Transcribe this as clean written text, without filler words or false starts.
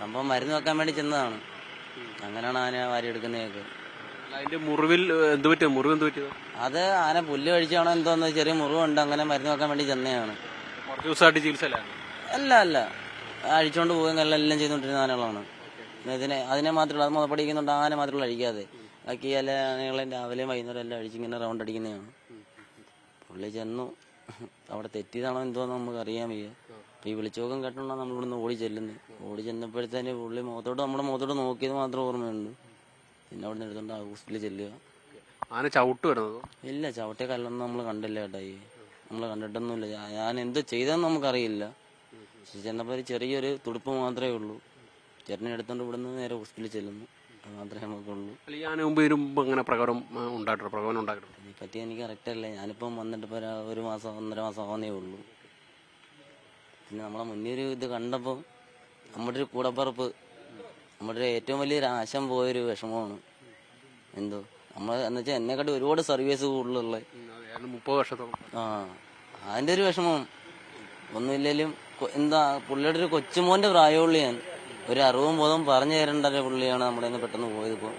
സംഭവം മരുന്ന് വെക്കാൻ വേണ്ടി ചെന്നതാണ്. അങ്ങനെയാണ് ആന വാരി എടുക്കുന്നതൊക്കെ. അതിന്റെ മുറിവിൽ എന്ത് പറ്റിയ മുറിവ് എന്ത് പറ്റിയത്? അത് ആന പുല്ല് കഴിച്ചാണോ എന്തോന്ന് ചെറിയ മുറിവുണ്ട്. അങ്ങനെ മരുന്ന് വെക്കാൻ വേണ്ടി ചെന്നതാണ്. കുറച്ച് ദിവസമായിട്ട് ചികിത്സയിലായിരുന്നു. അല്ല അഴിച്ചോണ്ട് പോവുകയും എല്ലാം ചെയ്തോണ്ടിരുന്ന ആനകളാണ്. അതിനെ മാത്രമല്ല, അത് മുതപ്പടിക്കുന്നുണ്ട്. ആന മാത്രമല്ല അഴിക്കാതെ ബാക്കി എല്ലാ ആനകളെയും രാവിലെയും വൈകുന്നേരം എല്ലാം അഴിച്ചിങ്ങനെ റൗണ്ട് അടിക്കുന്നതാണ്. പുള്ളി ചെന്നു. അവിടെ തെറ്റിയതാണോ എന്തോന്ന് നമുക്ക് അറിയാൻ വയ്യ. അപ്പൊ ഈ വിളിച്ചോക്കം കേട്ടോണ്ടാണ് നമ്മളിവിടുന്ന് ഓടി ചെല്ലുന്നത്. ഓടി ചെന്നപ്പോഴത്തേന് പുള്ളി നമ്മുടെ മുഖത്തോട്ട് നോക്കിയത് മാത്രം ഓർമ്മയുണ്ട്. പിന്നെ അവിടെ നിന്ന് എടുത്തോണ്ട് ഹോസ്പിറ്റലിൽ ചെല്ലുക. ആന ചവിട്ട് കിടന്നതോ? ഇല്ല, ചവിട്ടിയ കല്ലൊന്നും നമ്മൾ കണ്ടില്ല കേട്ടായി. നമ്മൾ കണ്ടിട്ടൊന്നുമില്ല. ഞാൻ എന്ത് ചെയ്തെന്ന് നമുക്കറിയില്ല. ചെന്നപ്പോൾ ഒരു ചെറിയൊരു തുടുപ്പ് മാത്രമേ ഉള്ളൂ. ചേട്ടനെ എടുത്തോണ്ട് ഇവിടുന്ന് നേരെ ഹോസ്പിറ്റലിൽ ചെല്ലുന്നു. അത് മാത്രമേ നമുക്കുള്ളൂ. അങ്ങനെ പ്രകടനം ഉണ്ടായിട്ടുണ്ട്. ഇതിനെപ്പറ്റി എനിക്ക് കറക്റ്റല്ല. ഞാനിപ്പം വന്നിട്ട് ഇപ്പോൾ ഒരു മാസം 1.5 മാസം ആവുന്നേ ഉള്ളൂ. പിന്നെ നമ്മളെ മുന്നേ ഒരു ഇത് കണ്ടപ്പോൾ നമ്മുടെ ഒരു കൂടപ്പറപ്പ്, നമ്മുടെ ഏറ്റവും വലിയൊരു ആശം പോയൊരു വിഷമമാണ്. എന്തോ നമ്മൾ എന്ന് വെച്ചാൽ എന്നെക്കാട്ടി ഒരുപാട് സർവീസ് കൂടുതലുള്ള 30 വർഷത്തോളം. അതിന്റെ ഒരു വിഷമം ഒന്നുമില്ലേലും എന്താ പുള്ളിയുടെ ഒരു കൊച്ചുമോന്റെ പ്രായമുള്ള ഞാൻ ഒരു അറിവും ബോധം പറഞ്ഞു തരേണ്ട പുള്ളിയാണ് നമ്മുടെ പെട്ടെന്ന് പോയത്. ഇപ്പോൾ